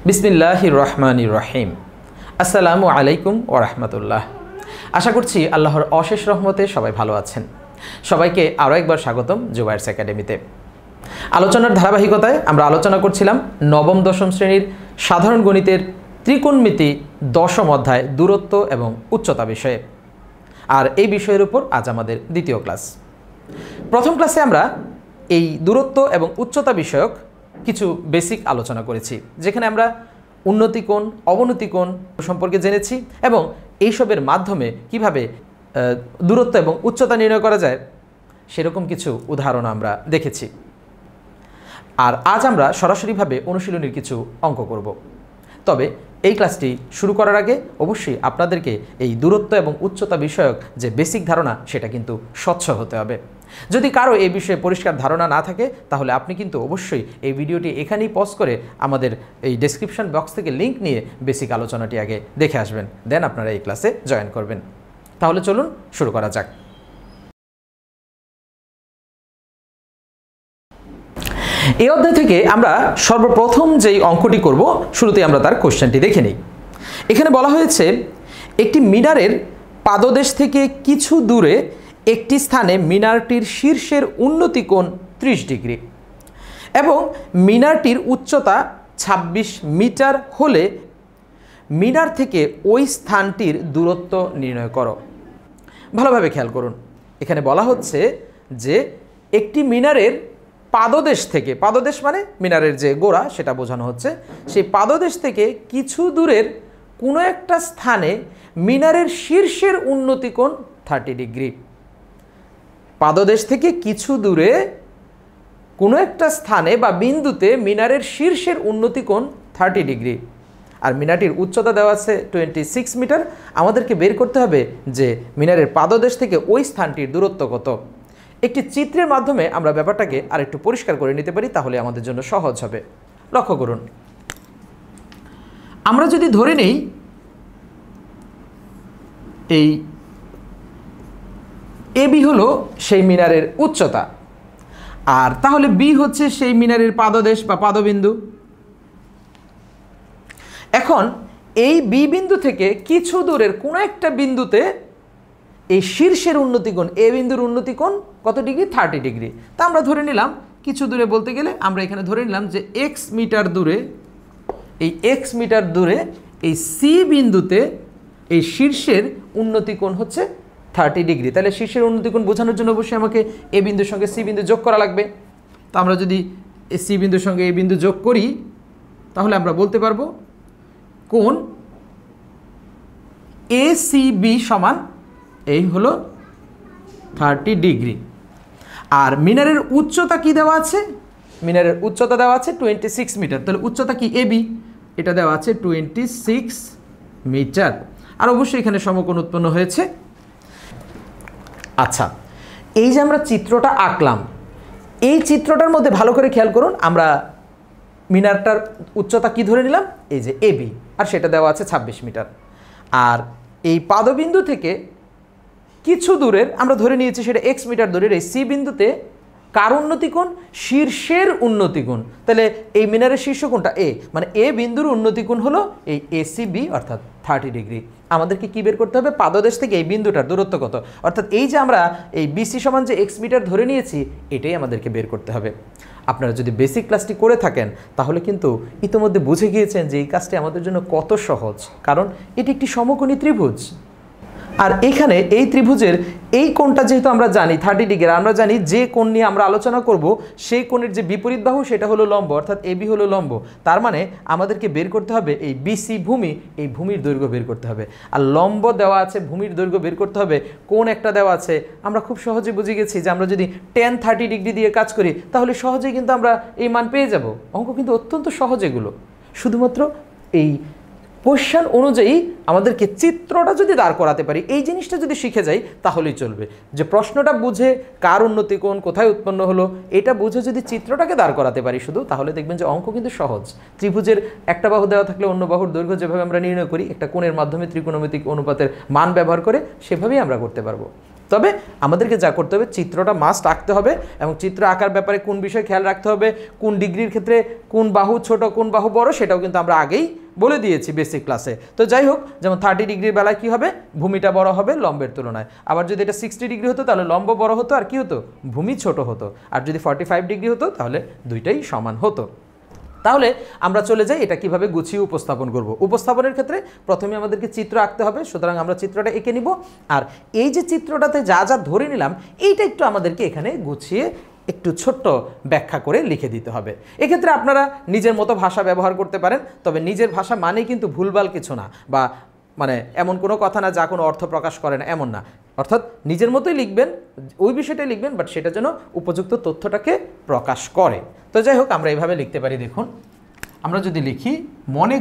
বিসমিল্লাহির রহমানির রহিম। আসসালামু আলাইকুম ওয়া রাহমাতুল্লাহ। আশা করছি আল্লাহর অশেষ রহমতে সবাই ভালো আছেন। সবাইকে আরও একবার স্বাগতম জুবায়েরস একাডেমিতে। আলোচনার ধারাবাহিকতায় আমরা আলোচনা করছিলাম নবম দশম শ্রেণীর সাধারণ গণিতের ত্রিকোণমিতি দশম অধ্যায় দূরত্ব এবং উচ্চতা বিষয়ে। আর এই বিষয়ের উপর আজ আমাদের দ্বিতীয় ক্লাস। প্রথম ক্লাসে আমরা এই দূরত্ব এবং উচ্চতা বিষয়ক কিছু বেসিক আলোচনা করেছি, যেখানে আমরা উন্নতি কোণ, অবনতি কোণ সম্পর্কে জেনেছি এবং এইসবের মাধ্যমে কিভাবে দূরত্ব এবং উচ্চতা নির্ণয় করা যায় সেরকম কিছু উদাহরণ আমরা দেখেছি। আর আজ আমরা সরাসরিভাবে অনুশীলনীর কিছু অঙ্ক করব। তবে এই ক্লাসটি শুরু করার আগে অবশ্যই আপনাদেরকে এই দূরত্ব এবং উচ্চতা বিষয়ক যে বেসিক ধারণা সেটা কিন্তু স্বচ্ছ হতে হবে। যদি কারো এই বিষয়ে পরিষ্কার ধারণা না থাকে তাহলে আপনি কিন্তু অবশ্যই এই ভিডিওটি এখানেই পজ করে আমাদের এই ডেসক্রিপশন বক্স থেকে লিঙ্ক নিয়ে বেসিক আলোচনাটি আগে দেখে আসবেন, দেন আপনারা এই ক্লাসে জয়েন করবেন। তাহলে চলুন শুরু করা যাক। এই অধ্যায় থেকে আমরা সর্বপ্রথম যেই অঙ্কটি করব, শুরুতে আমরা তার কোশ্চেনটি দেখে নিই। এখানে বলা হয়েছে একটি মিনারের পাদদেশ থেকে কিছু দূরে একটি স্থানে মিনারটির শীর্ষের উন্নতি কোণ 30 ডিগ্রি এবং মিনারটির উচ্চতা 26 মিটার হলে মিনার থেকে ওই স্থানটির দূরত্ব নির্ণয় করো। ভালোভাবে খেয়াল করুন, এখানে বলা হচ্ছে যে একটি মিনারের পাদদেশ থেকে, পাদদেশ মানে মিনারের যে গোড়া সেটা বোঝানো হচ্ছে, সেই পাদদেশ থেকে কিছু দূরের কোনো একটা স্থানে মিনারের শীর্ষের উন্নতি কোণ 30 ডিগ্রি। পাদদেশ থেকে কিছু দূরে কোনো একটা স্থানে বা বিন্দুতে মিনারের শীর্ষের উন্নতি কোণ 30 ডিগ্রি আর মিনারটির উচ্চতা দেওয়া আছে 26 মিটার। আমাদেরকে বের করতে হবে যে মিনারের পাদদেশ থেকে ওই স্থানটির দূরত্ব কত। একটি চিত্রের মাধ্যমে আমরা ব্যাপারটাকে আরেকটু পরিষ্কার করে নিতে পারি, তাহলে আমাদের জন্য সহজ হবে। লক্ষ্য করুন, আমরা যদি ধরে নেই এই এবি হলো সেই মিনারের উচ্চতা, আর তাহলে বি হচ্ছে সেই মিনারের পাদদেশ বা পাদবিন্দু। এখন এই বি বিন্দু থেকে কিছু দূরের কোনো একটা বিন্দুতে এই শীর্ষের উন্নতি কোণ, এ বিন্দুর উন্নতি কোণ কত ডিগ্রি? 30 ডিগ্রি। তা আমরা ধরে নিলাম কিছু দূরে বলতে গেলে আমরা এখানে ধরে নিলাম যে এক্স মিটার দূরে, এই এক্স মিটার দূরে এই সি বিন্দুতে এই শীর্ষের উন্নতি কোণ হচ্ছে 30 ডিগ্রি। তাহলে শীর্ষের উন্নতি কোণ বোঝানোর জন্য অবশ্যই আমাকে এ বিন্দুর সঙ্গে সি বিন্দু যোগ করা লাগবে। তো আমরা যদি সি বিন্দুর সঙ্গে এ বিন্দু যোগ করি তাহলে আমরা বলতে পারবো কোণ এ সি বি সমান এই হলো 30 ডিগ্রি। আর মিনারের উচ্চতা কি দেওয়া আছে? মিনারের উচ্চতা দেওয়া আছে 26 মিটার। তাহলে উচ্চতা কি এবি, এটা দেওয়া আছে 26 মিটার। আর অবশ্যই এখানে সমকোণ উৎপন্ন হয়েছে। আচ্ছা, এই যে আমরা চিত্রটা আঁকলাম, এই চিত্রটার মধ্যে ভালো করে খেয়াল করুন, আমরা মিনারটার উচ্চতা কি ধরে নিলাম? এই যে এবি, আর সেটা দেওয়া আছে 26 মিটার। আর এই পাদবিন্দু থেকে কিছু দূরের আমরা ধরে নিয়েছি সেটা এক্স মিটার দূরের এই সি বিন্দুতে কার উন্নতি কোণ? শীর্ষের উন্নতি কোণ। তাহলে এই মিনারের শীর্ষ কোণটা এ, মানে এ বিন্দুর উন্নতি কোণ হলো এই এসিবি অর্থাৎ 30 ডিগ্রি। আমাদেরকে কি বের করতে হবে? পাদদেশ থেকে এই বিন্দুটার দূরত্ব কত, অর্থাৎ এই যে আমরা এই বিসি সমান যে এক্স মিটার ধরে নিয়েছি এটাই আমাদেরকে বের করতে হবে। আপনারা যদি বেসিক ক্লাসটি করে থাকেন তাহলে কিন্তু ইতিমধ্যে বুঝে গিয়েছেন যে এই কাজটি আমাদের জন্য কত সহজ, কারণ এটি একটি সমকোণী ত্রিভুজ। আর এখানে এই ত্রিভুজের এই কোণটা যেহেতু আমরা জানি 30 ডিগ্রি, আমরা জানি যে কোণ নিয়ে আমরা আলোচনা করব সেই কোণের যে বিপরীত বাহু সেটা হলো লম্ব, অর্থাৎ এবি হলো লম্ব। তার মানে আমাদেরকে বের করতে হবে এই বিসি ভূমি, এই ভূমির দৈর্ঘ্য বের করতে হবে। আর লম্ব দেওয়া আছে, ভূমির দৈর্ঘ্য বের করতে হবে, কোণ একটা দেওয়া আছে। আমরা খুব সহজে বুঝে গেছি যে আমরা যদি tan 30 ডিগ্রি দিয়ে কাজ করি তাহলে সহজেই কিন্তু আমরা এই মান পেয়ে যাব। অঙ্ক কিন্তু অত্যন্ত সহজ এগুলো, শুধুমাত্র এই কোশ্চেন অনুযায়ী আমাদেরকে চিত্রটা যদি দাঁড় করাতে পারি, এই জিনিসটা যদি শিখে যাই তাহলেই চলবে। যে প্রশ্নটা বুঝে কার উন্নতি কোণ কোথায় উৎপন্ন হলো এটা বুঝে যদি চিত্রটাকে দাঁড় করাতে পারি শুধু, তাহলে দেখবেন যে অঙ্ক কিন্তু সহজ। ত্রিভুজের একটা বাহু দেওয়া থাকলে অন্য বাহুর দৈর্ঘ্য যেভাবে আমরা নির্ণয় করি একটা কোণের মাধ্যমে ত্রিকোণমিতিক অনুপাতের মান ব্যবহার করে, সেভাবেই আমরা করতে পারবো। তবে আমাদেরকে যা করতে হবে, চিত্রটা মাস্ট আঁকতে হবে এবং চিত্র আঁকার ব্যাপারে কোন বিষয় খেয়াল রাখতে হবে, কোন ডিগ্রির ক্ষেত্রে কোন বাহু ছোট কোন বাহু বড়, সেটাও কিন্তু আমরা আগেই বলে দিয়েছি বেসিক ক্লাসে। তো যাই হোক, যেমন 30 ডিগ্রির বেলায় কী হবে, ভূমিটা বড় হবে লম্বের তুলনায়। আবার যদি এটা 60 ডিগ্রি হতো তাহলে লম্ব বড় হতো আর কি হতো, ভূমি ছোট হতো। আর যদি 45 ডিগ্রি হতো তাহলে দুইটাই সমান হতো। তাহলে আমরা চলে যাই এটা কিভাবে গুছিয়ে উপস্থাপন করব। উপস্থাপনের ক্ষেত্রে প্রথমে আমাদেরকে চিত্র আঁকতে হবে, সুতরাং আমরা চিত্রটা এঁকে নিব। আর এই যে চিত্রটাতে যা যা ধরে নিলাম এইটা একটু আমাদেরকে এখানে গুছিয়ে একটু ছোট্ট ব্যাখ্যা করে লিখে দিতে হবে। এক্ষেত্রে আপনারা নিজের মতো ভাষা ব্যবহার করতে পারেন, তবে নিজের ভাষা মানে কিন্তু ভুলভাল কিছু না, বা মানে এমন কোনো কথা না যা কোনো অর্থ প্রকাশ করে না, এমন না। অর্থাৎ নিজের মতোই লিখবেন, ওই বিষয়টাই লিখবেন, বাট সেটা যেন উপযুক্ত তথ্যটাকে প্রকাশ করে। তো যাই হোক, আমরা এইভাবে লিখতে পারি। দেখুন, আমরা যদি লিখি, মনে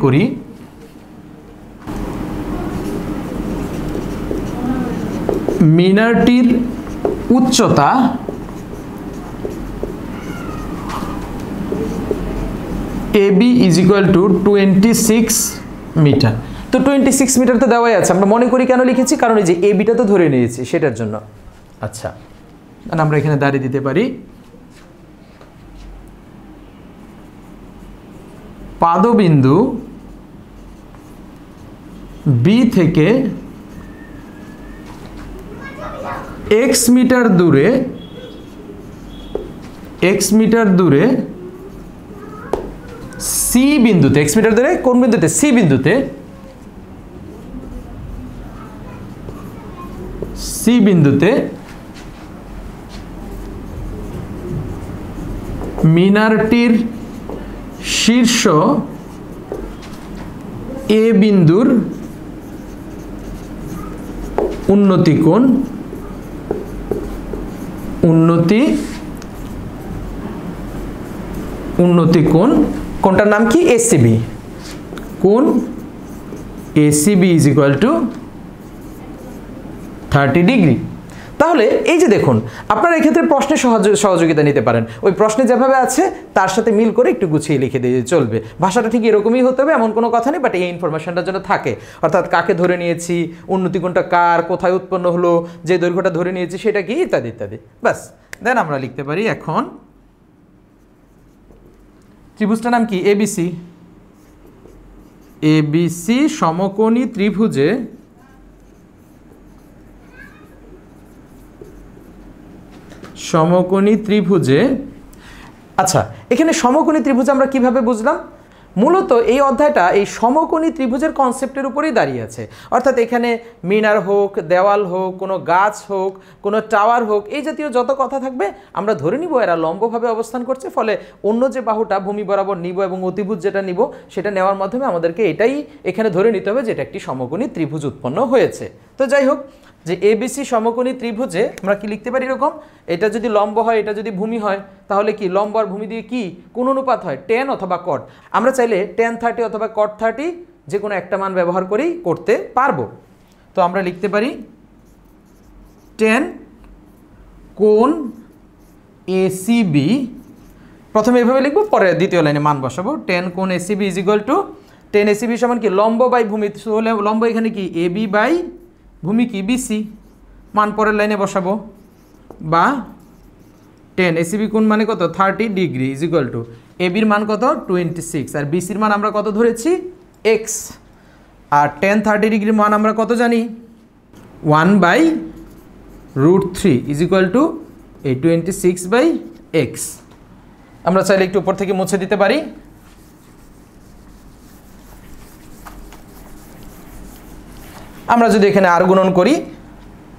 করি মিনারটির উচ্চতা AB = 26 মিটার। তো 26 মিটার তো দেওয়াই আছে, আমরা মনে করি কেন লিখেছি, কারণ এই যে এবিটা তো ধরে নিয়েছি সেটার জন্য। আচ্ছা, আমরা এখানে দাঁড়িয়ে দিতে পারি, পাদবিন্দু বি থেকে x মিটার দূরে সি বিন্দুতে, x মিটার দূরে কোন বিন্দুতে, সি বিন্দুতে মিনারটির শীর্ষ এ বিন্দুর উন্নতি কোণ, কোনটার নাম কি, এসিবি, কোণ এসিবি = 30 ডিগ্রি। তাহলে এই যে দেখুন, আপনারা এক্ষেত্রে প্রশ্নে সহযোগিতা নিতে পারেন, ওই প্রশ্নে যেভাবে আছে তার সাথে মিল করে একটু গুছিয়ে লিখে দিয়ে চলবে। ভাষাটা ঠিক এরকমই হতে হবে এমন কোনো কথা নেই, বাট এই ইনফরমেশনটা যেন থাকে। অর্থাৎ কাকে ধরে নিয়েছি, উন্নতি কোণটা কার, কোথায় উৎপন্ন হলো, যে দৈর্ঘ্যটা ধরে নিয়েছি সেটা কি, ইত্যাদি ইত্যাদি। ব্যাস, দেন আমরা লিখতে পারি এখন ত্রিভুজটার নাম কি, এবিসি সমকোণী ত্রিভুজে আচ্ছা, এখানে সমকোণী ত্রিভুজ আমরা কিভাবে বুঝলাম? মূলত এই অধ্যায়টা এই সমকোণী ত্রিভুজের কনসেপ্টের উপরেই দাঁড়িয়ে আছে। অর্থাৎ এখানে মিনার হোক, দেওয়াল হোক, কোনো গাছ হোক, কোনো টাওয়ার হোক, এই জাতীয় যত কথা থাকবে আমরা ধরে নিব এরা লম্বভাবে অবস্থান করছে, ফলে অন্য যে বাহুটা ভূমি বরাবর নিব এবং অতিভুজ যেটা নিব সেটা নেওয়ার মাধ্যমে আমাদেরকে এটাই এখানে ধরে নিতে হবে যে এটা একটি সমকোণী ত্রিভুজ উৎপন্ন হয়েছে। তো যাই হোক, যে এবিসি সমকোণী ত্রিভুজে আমরা কি লিখতে পারি এরকম, এটা যদি লম্ব হয় এটা যদি ভূমি হয় তাহলে কি লম্ব আর ভূমি দিয়ে কি কোন অনুপাত হয়, tan অথবা cot। আমরা চাইলে tan 30 অথবা cot 30 যে কোনো একটা মান ব্যবহার করেই করতে পারবো। তো আমরা লিখতে পারি tan কোণ ACB, প্রথমে এভাবে লিখবো, পরে দ্বিতীয় লাইনে মান বসাবো। tan কোণ ACB = tan ACB সমান কি লম্ব বাই ভূমি, হলে লম্ব এখানে কি AB বাই ভূমি কি BC, মান পরের লাইনে বসাবো, বা tan ACB কোণ মানে কত 30 ডিগ্রি = AB এর মান কত 26, আর BC এর মান আমরা কত ধরেছি x, আর tan 30 ডিগ্রির মান আমরা কত জানি 1/√3 = এই 26/x। আমরা চাইলে একটু উপর থেকে মুছে দিতে পারি। আমরা যদি এখানে আর গুণন করি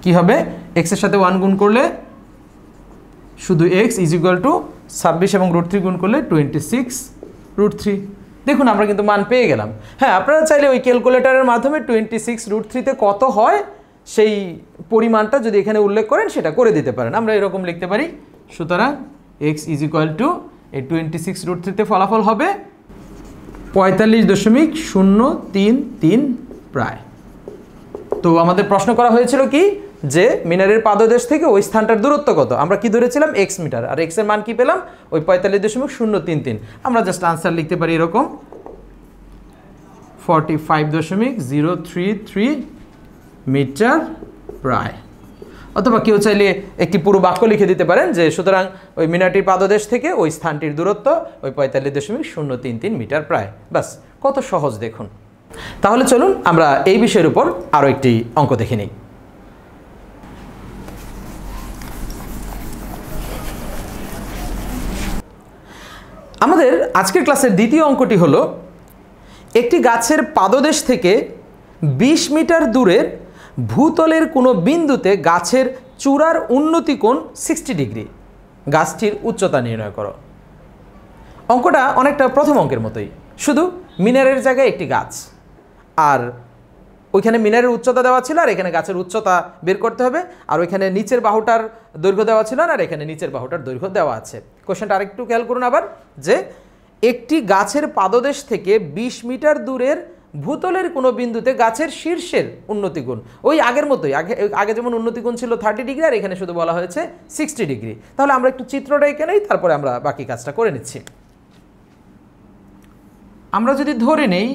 কি হবে, x এর সাথে 1 গুণ করলে শুধু x = 26 এবং √3 গুণ করলে 26√3। দেখুন আমরা কিন্তু মান পেয়ে গেলাম। হ্যাঁ, আপনারা চাইলে ওই ক্যালকুলেটরের মাধ্যমে 26√3 তে কত হয় সেই পরিমাণটা যদি এখানে উল্লেখ করেন সেটা করে দিতে পারেন। আমরা এরকম লিখতে পারি, সুতরাং x = এই 26√3 তে ফলাফল হবে 45.033 প্রায়। তো আমাদের প্রশ্ন করা হয়েছিল কি, যে মিনারের পাদদেশ থেকে ওই স্থানটার দূরত্ব কত, আমরা কি ধরেছিলাম x মিটার, আর x এর মান কি পেলাম ওই 45.033। আমরা জাস্ট আনসার লিখতে পারি এরকম 45.033 মিটার প্রায়। অথবা কেউ চাইলে একটি পুরো বাক্য লিখে দিতে পারেন যে সুতরাং ওই মিনারটির পাদদেশ থেকে ওই স্থানটির দূরত্ব ওই 45.033 মিটার প্রায়। বাস, কত সহজ দেখুন। তাহলে চলুন আমরা এই বিষয়ের উপর আরও একটি অঙ্ক দেখে নিই। আমাদের আজকের ক্লাসের দ্বিতীয় অঙ্কটি হলো একটি গাছের পাদদেশ থেকে 20 মিটার দূরের ভূতলের কোনো বিন্দুতে গাছের চূড়ার উন্নতি কোণ 60 ডিগ্রি, গাছটির উচ্চতা নির্ণয় করো। অঙ্কটা অনেকটা প্রথম অঙ্কের মতোই, শুধু মিনারের জায়গায় একটি গাছ, আর ওইখানে মিনারের উচ্চতা দেওয়া ছিল আর এখানে গাছের উচ্চতা বের করতে হবে, আর ওইখানে নিচের বাহুটার দৈর্ঘ্য দেওয়া ছিল আর এখানে নিচের বাহুটার দৈর্ঘ্য দেওয়া আছে। কোশ্চেনটা আরেকটু খেয়াল করুন আবার, যে একটি গাছের পাদদেশ থেকে 20 মিটার দূরের ভূতলের কোনো বিন্দুতে গাছের শীর্ষের উন্নতি কোণ ওই আগের মতোই, আগে যেমন উন্নতি কোণ ছিল 30 ডিগ্রি আর এখানে শুধু বলা হয়েছে 60 ডিগ্রি। তাহলে আমরা একটু চিত্রটা এখানেই, তারপরে আমরা বাকি কাজটা করে নিচ্ছি। আমরা যদি ধরে নেই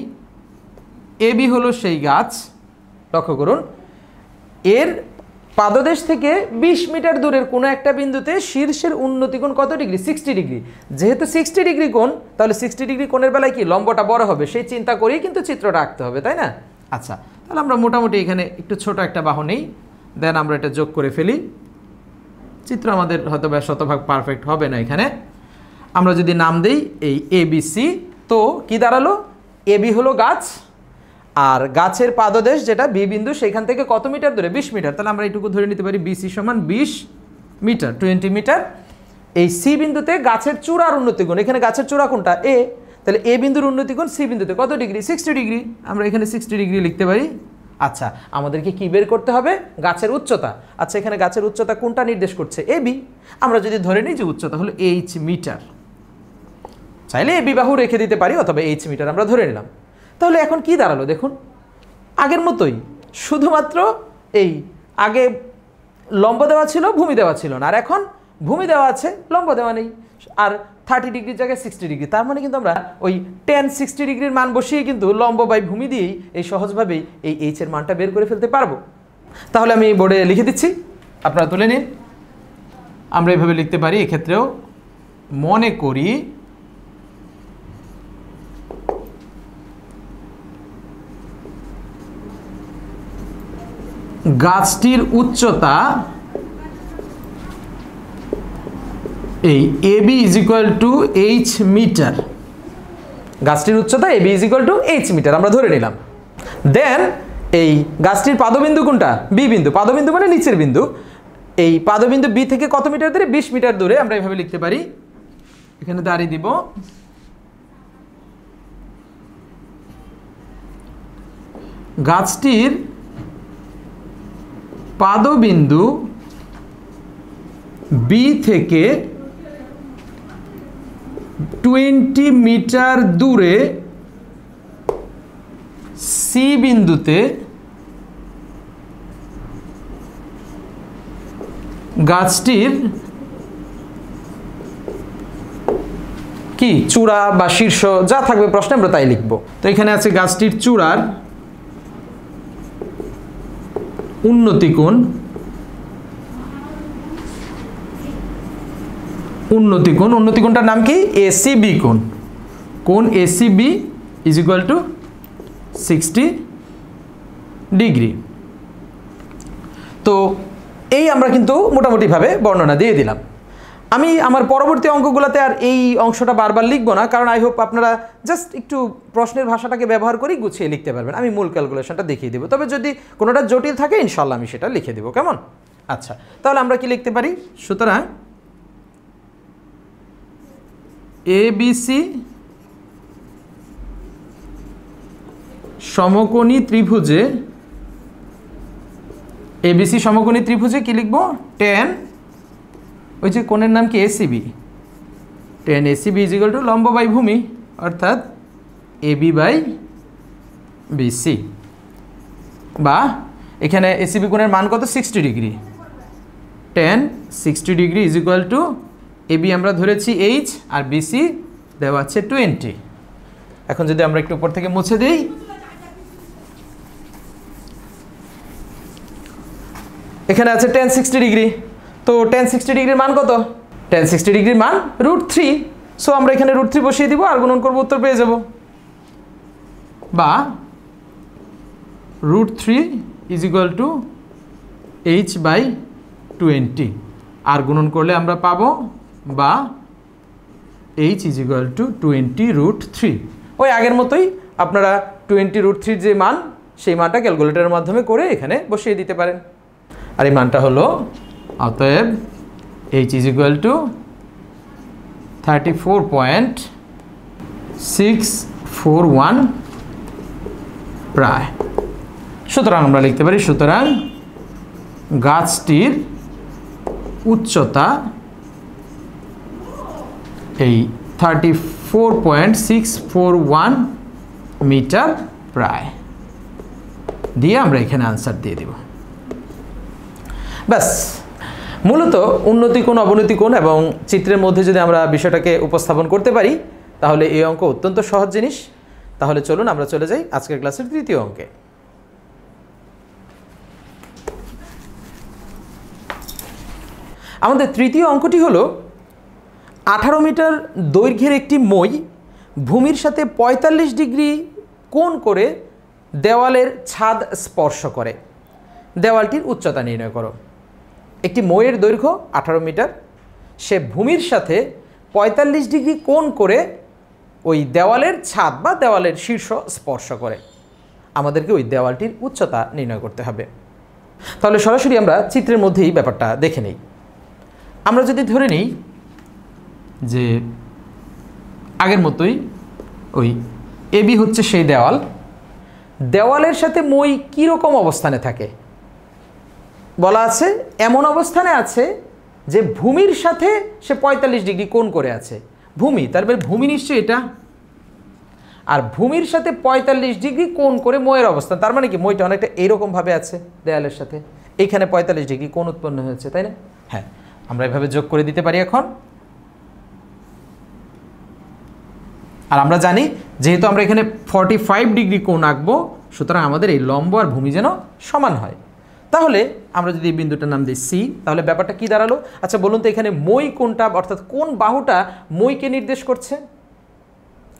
এবি হলো সেই গাছ, লক্ষ্য করুন এর পাদদেশ থেকে 20 মিটার দূরের কোনো একটা বিন্দুতে শীর্ষের উন্নতি কোণ কত ডিগ্রি? 60 ডিগ্রি। যেহেতু 60 ডিগ্রি কোণ, তাহলে 60 ডিগ্রি কোণের বেলায় কি লম্বটা বড় হবে সেই চিন্তা করেই কিন্তু চিত্রটা আঁকতে হবে, তাই না? আচ্ছা, তাহলে আমরা মোটামুটি এখানে একটু ছোট একটা বাহু নেই, দেন আমরা এটা যোগ করে ফেলি। চিত্র আমাদের হয়তো বা শতভাগ পারফেক্ট হবে না। এখানে আমরা যদি নাম দিই এই এবিসি, তো কি দাঁড়ালো? এবি হলো গাছ, আর গাছের পাদদেশ যেটা বি বিন্দু সেখান থেকে কত মিটার দূরে? 20 মিটার। তাহলে আমরা এইটুকু ধরে নিতে পারি বিসি সমান 20 মিটার, 20 মিটার। এই সি বিন্দুতে গাছের চূড়ার উন্নতি কোণ, এখানে গাছের চূড়া কোনটা? এ, তাহলে এ বিন্দুর উন্নতি কোণ সি বিন্দুতে কত ডিগ্রি? 60 ডিগ্রি। আমরা এখানে 60 ডিগ্রি লিখতে পারি। আচ্ছা, আমাদেরকে কি বের করতে হবে? গাছের উচ্চতা। আচ্ছা, এখানে গাছের উচ্চতা কোনটা নির্দেশ করছে? A B. আমরা যদি ধরে নিই যে উচ্চতা হলো এইচ মিটার, চাইলে এ বি বাহু রেখে দিতে পারি, অথবা এইচ মিটার আমরা ধরে নিলাম। তাহলে এখন কি দাঁড়ালো দেখুন, আগের মতোই, শুধুমাত্র এই আগে লম্ব দেওয়া ছিল, ভূমি দেওয়া ছিল না, আর এখন ভূমি দেওয়া আছে, লম্ব দেওয়া নেই, আর 30 ডিগ্রির জায়গায় 60 ডিগ্রি। তার মানে কিন্তু আমরা ওই tan 60 ডিগ্রির মান বসিয়ে কিন্তু লম্ব বাই ভূমি দিয়েই এই সহজভাবেই এই এইচ এর মানটা বের করে ফেলতে পারবো। তাহলে আমি বোর্ডে লিখে দিচ্ছি, আপনারা তুলে নিন। আমরা এইভাবে লিখতে পারি, এক্ষেত্রেও মনে করি গাছটির উচ্চতা এই A B is equal to H metre, গাছটির উচ্চতা A B is equal to H metre আমরা ধরে নিলাম। দেন এই গাছটির পাদবিন্দু কোনটা? বি বিন্দু। পাদবিন্দু মানে নিচের বিন্দু। এই পাদবিন্দু বি থেকে কত মিটার দূরে? 20 মিটার দূরে। আমরা এইভাবে লিখতে পারি, এখানে দাঁড়িয়ে দিব গাছটির পাদবিন্দু বি থেকে 20 মিটার দূরে সি বিন্দুতে গাছটির কি চূড়া বা শীর্ষ যা থাকবে প্রশ্নে আমরা তাই লিখব। তো এখানে আছে গাছটির চূড়ার উন্নতি কোণ, উন্নতি কোণটার নাম কি? এসিবি কোণ। কোণ ACB is equal two 60 degree. তো এই আমরা কিন্তু মোটামুটিভাবে বর্ণনা দিয়ে দিলাম। আমি আমার পরবর্তী অঙ্কগুলোতে আর এই অংশটা বারবার লিখবো না, কারণ আই হোপ আপনারা জাস্ট একটু প্রশ্নের ভাষাটাকে ব্যবহার করেই গুছিয়ে লিখতে পারবেন। আমি মূল ক্যালকুলেশনটা দেখিয়ে দেবো, তবে যদি কোনোটা জটিল থাকে ইনশাল্লাহ আমি সেটা লিখে দেবো, কেমন? আচ্ছা, তাহলে আমরা কি লিখতে পারি? সুতরাং এবিসি সমকোণী ত্রিভুজে, এবিসি সমকোণী ত্রিভুজে কি লিখবো? tan, ওই যে কোণের নাম কি? ACB. tan ACB is equal to লম্ব বাই ভূমি, অর্থাৎ এবি বাই বিসি, বা এখানে এসিবি কোণের মান কত? 60 degree. tan 60 degree is equal to A B আমরা ধরেছি এইচ, আর বিসি দেওয়া আছে 20। এখন যদি আমরা একটু উপর থেকে মুছে দিই, এখানে আছে tan 60 ডিগ্রি, তো tan 60 ডিগ্রির মান কত? tan 60 ডিগ্রির মান √3। সো আমরা এখানে √3 বসিয়ে দিব আর গুণন করব, উত্তর পেয়ে যাব। বা √3 = h/20 আর গুণন করলে আমরা পাবো বা h = 20√3। ওই আগের মতোই আপনারা 20√3 যে মান সেই মানটা ক্যালকুলেটরের মাধ্যমে করে এখানে বসিয়ে দিতে পারেন। আর এই মানটা হলো, অতএব h = 34.641 প্রায়। সুতরাং আমরা লিখতে পারি, সুতরাং গাছটির উচ্চতা এই 34.641 মিটার প্রায় দিয়ে আমরা এখানে আনসার দিয়ে দেব। ব্যাস, মূলত উন্নতি কোণ, অবনতি কোণ এবং চিত্রের মধ্যে যদি আমরা বিষয়টাকে উপস্থাপন করতে পারি তাহলে এই অঙ্ক অত্যন্ত সহজ জিনিস। তাহলে চলুন আমরা চলে যাই আজকের ক্লাসের তৃতীয় অঙ্কে। আমাদের তৃতীয় অঙ্কটি হলো 18 মিটার দৈর্ঘ্যের একটি মই ভূমির সাথে 45 ডিগ্রি কোণ করে দেওয়ালের ছাদ স্পর্শ করে, দেওয়ালটির উচ্চতা নির্ণয় করো। একটি মইয়ের দৈর্ঘ্য 18 মিটার, সে ভূমির সাথে 45 ডিগ্রি কোণ করে ওই দেওয়ালের ছাদ বা দেওয়ালের শীর্ষ স্পর্শ করে। আমাদেরকে ওই দেওয়ালটির উচ্চতা নির্ণয় করতে হবে। তাহলে সরাসরি আমরা চিত্রের মধ্যেই ব্যাপারটা দেখে নেই। আমরা যদি ধরে নিই যে আগের মতোই ওই এবি হচ্ছে সেই দেওয়াল, দেওয়ালের সাথে মই কীরকম অবস্থানে থাকে বলা আছে, এমন অবস্থানে আছে যে ভূমির সাথে সে 45 ডিগ্রি কোণ করে আছে। ভূমি, তার মানে ভূমি নিশ্চয়ই এটা, আর ভূমির সাথে 45 ডিগ্রি কোণ করে মইয়ের অবস্থান, তার মানে কি মইটা অনেকটা এইরকমভাবে আছে দেওয়ালের সাথে, এইখানে 45 ডিগ্রি কোণ উৎপন্ন হয়েছে, তাই না? হ্যাঁ, আমরা এভাবে যোগ করে দিতে পারি এখন। আর আমরা জানি যেহেতু আমরা এখানে 45 ডিগ্রি কোণ আঁকবো, সুতরাং আমাদের এই লম্ব আর ভূমি যেন সমান হয়। তাহলে আমরা যদি এই বিন্দুটার নাম দিই সি, তাহলে ব্যাপারটা কি দাঁড়ালো? আচ্ছা বলুন তো, এখানে মই কোনটা, অর্থাৎ কোন বাহুটা মইকে নির্দেশ করছে?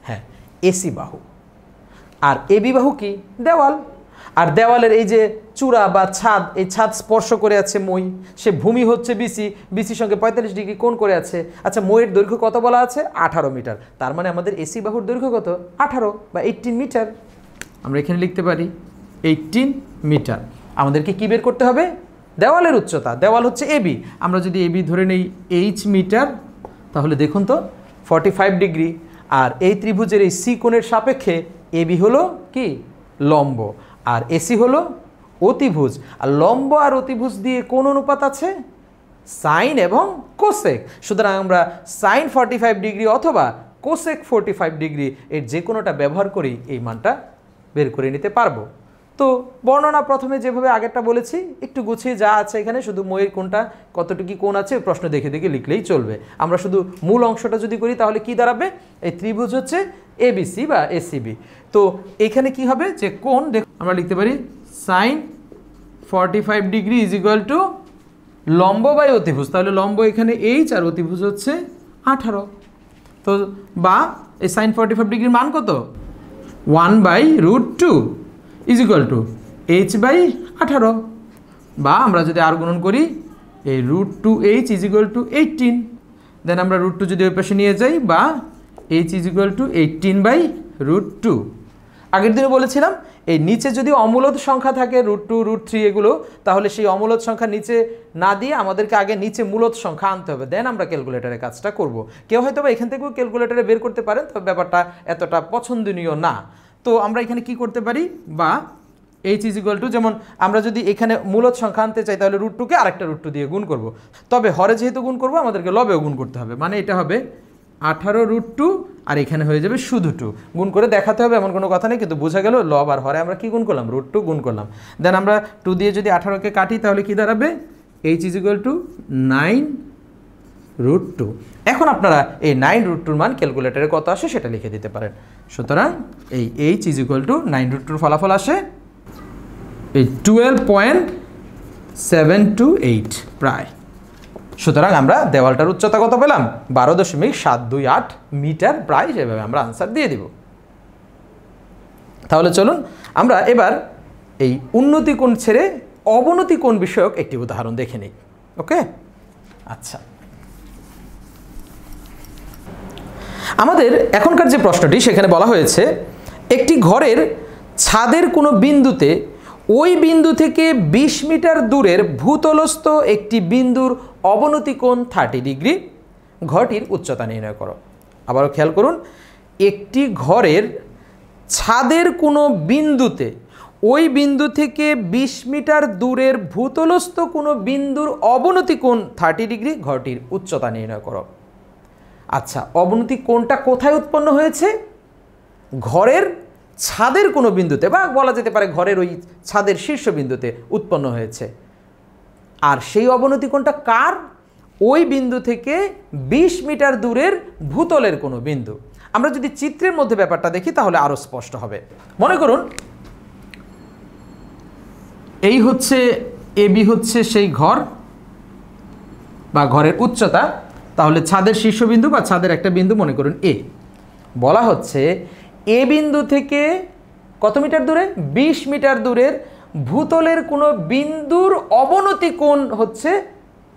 হ্যাঁ, এসি বাহু। আর এবি বাহু কি? দেওয়াল। আর দেওয়ালের এই যে চূড়া বা ছাদ, এই ছাদ স্পর্শ করে আছে মই, সে ভূমি হচ্ছে বিসি, বিসির সঙ্গে 45 ডিগ্রি কোণ করে আছে। আচ্ছা, মইয়ের দৈর্ঘ্য কত বলা আছে? 18 মিটার। তার মানে আমাদের এসি বাহুর দৈর্ঘ্য কত? 18 বা 18 মিটার। আমরা এখানে লিখতে পারি 18 মিটার। আমাদেরকে কি বের করতে হবে? দেওয়ালের উচ্চতা। দেওয়াল হচ্ছে এবি, আমরা যদি এবি ধরে নেই এইচ মিটার, তাহলে দেখুন তো 45 ডিগ্রি, আর এই ত্রিভুজের এই সি কোণের সাপেক্ষে এবি হলো কি? লম্ব, আর এসি হলো অতিভুজ। আর লম্ব আর অতিভুজ দিয়ে কোন অনুপাত আছে? সাইন এবং কোসেক। সুতরাং আমরা সাইন 45 ডিগ্রি অথবা কোসেক 45 ডিগ্রি এর যে কোনোটা ব্যবহার করেই এই মানটা বের করে নিতে পারবো। তো বর্ণনা প্রথমে যেভাবে আগেরটা বলেছি একটু গুছিয়ে যা আছে এখানে, শুধু মইয়ের কোনটা কতটুকু কোণ আছে প্রশ্ন দেখে দেখে লিখলেই চলবে। আমরা শুধু মূল অংশটা যদি করি তাহলে কি দাঁড়াবে? এই ত্রিভুজ হচ্ছে এবিসি বা এসিবি। তো এখানে কি হবে যে কোণ, আমরা লিখতে পারি sine 45 degree is equal to লম্ব বাই অতিভুজ। তাহলে লম্ব এখানে এইচ আর অতিভুজ হচ্ছে 18। তো বা এই সাইন 45 ডিগ্রির মান কত? 1/√2 ইজ ইকুয়াল টু h/18। বা আমরা যদি আর গুণন করি এই √2h ইজ ইকুয়াল টু 18, দেন আমরা √2 যদি ওই পাশে নিয়ে যাই, বা h ইজ ইকুয়াল টু 18/√2। আগের দিনে বলেছিলাম এই নিচে যদি অমূলদ সংখ্যা থাকে √2, √3 এগুলো, তাহলে সেই অমূলদ সংখ্যা নিচে না দিয়ে আমাদেরকে আগে নিচে মূলদ সংখ্যা আনতে হবে, দেন আমরা ক্যালকুলেটারে কাজটা করব। কেউ হয়তো বা এখান থেকেও ক্যালকুলেটারে বের করতে পারেন, তবে ব্যাপারটা এতটা পছন্দনীয় না। তো আমরা এখানে কি করতে পারি? বা h ইজ ইকুয়াল টু, যেমন আমরা যদি এখানে মূলদ সংখ্যা আনতে চাই তাহলে √2কে আরেকটা √2 দিয়ে গুণ করব। তবে হরে যেহেতু গুণ করব আমাদেরকে লবেও গুণ করতে হবে, মানে এটা হবে 18√2 আর এখানে হয়ে যাবে শুধু 2। গুণ করে দেখাতে হবে এমন কোনো কথা নেই, কিন্তু বোঝা গেল লব আর হরে আমরা কি গুণ করলাম? √2 গুণ করলাম। দেন আমরা 2 দিয়ে যদি 18কে কাটি তাহলে কি দাঁড়াবে? h is equal two 9√2। এখন আপনারা এই 9√2 মান ক্যালকুলেটারে কত আসে সেটা লিখে দিতে পারেন। সুতরাং এই h ইজ ইকুয়াল টু 9√2 ফলাফল আসে এই 12.6 7 to 8 প্রায়। সুতরাং আমরা দেওয়ালটার উচ্চতা কত পেলাম? 12.728 মিটার প্রায়। সেভাবে আমরা আনসার দিয়ে দিব। তাহলে চলুন আমরা এবার এই উন্নতি কোণ ছেড়ে অবনতি কোণ বিষয়ক একটি উদাহরণ দেখে নিই। ওকে, আচ্ছা, আমাদের এখনকার যে প্রশ্নটি সেখানে বলা হয়েছে একটি ঘরের ছাদের কোনো বিন্দুতে ওই বিন্দু থেকে 20 মিটার দূরের ভূতলস্থ একটি বিন্দুর অবনতি কোণ 30 ডিগ্রি, ঘরটির উচ্চতা নির্ণয় করো। আবারও খেয়াল করুন, একটি ঘরের ছাদের কোনো বিন্দুতে ওই বিন্দু থেকে 20 মিটার দূরের ভূতলস্থ কোনো বিন্দুর অবনতি কোণ 30 ডিগ্রি, ঘরটির উচ্চতা নির্ণয় করো। আচ্ছা, অবনতি কোণটা কোথায় উৎপন্ন হয়েছে? ঘরের ছাদের কোনো বিন্দুতে, বা বলা যেতে পারে ঘরের ওই ছাদের শীর্ষবিন্দুতে উৎপন্ন হয়েছে। আর সেই অবনতি কোণটা কার? ওই বিন্দু থেকে 20 মিটার দূরের ভূতলের কোনো বিন্দু। আমরা যদি চিত্রের মধ্যে ব্যাপারটা দেখি তাহলে আরো স্পষ্ট হবে। মনে করুন এই হচ্ছে এবি, হচ্ছে সেই ঘর বা ঘরের উচ্চতা। তাহলে ছাদের শীর্ষবিন্দু বা ছাদের একটা বিন্দু মনে করুন এ। বলা হচ্ছে এ বিন্দু থেকে কত মিটার দূরে? 20 মিটার দূরের ভূতলের কোনো বিন্দুর অবনতি কোণ হচ্ছে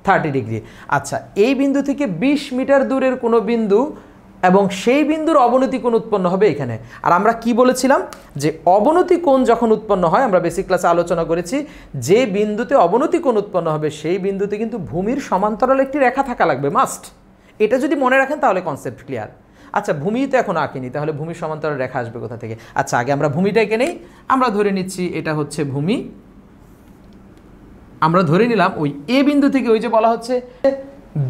30 ডিগ্রি। আচ্ছা, এই বিন্দু থেকে 20 মিটার দূরের কোনো বিন্দু এবং সেই বিন্দুর অবনতি কোণ উৎপন্ন হবে এখানে। আর আমরা কি বলেছিলাম যে অবনতি কোণ যখন উৎপন্ন হয়, আমরা বেসিক ক্লাসে আলোচনা করেছি, যে বিন্দুতে অবনতি কোণ উৎপন্ন হবে সেই বিন্দুতে কিন্তু ভূমির সমান্তরাল একটি রেখা থাকা লাগবে, মাস্ট। এটা যদি মনে রাখেন তাহলে কনসেপ্ট ক্লিয়ার। আচ্ছা, ভূমি তো এখন আঁকিনি, তাহলে ভূমির সমান্তরাল রেখা আসবে কোথা থেকে? আচ্ছা, আগে আমরা ভূমিটা এঁকে নেই। আমরা ধরে নিচ্ছি এটা হচ্ছে ভূমি। আমরা ধরে নিলাম ওই এ বিন্দু থেকে, ওই যে বলা হচ্ছে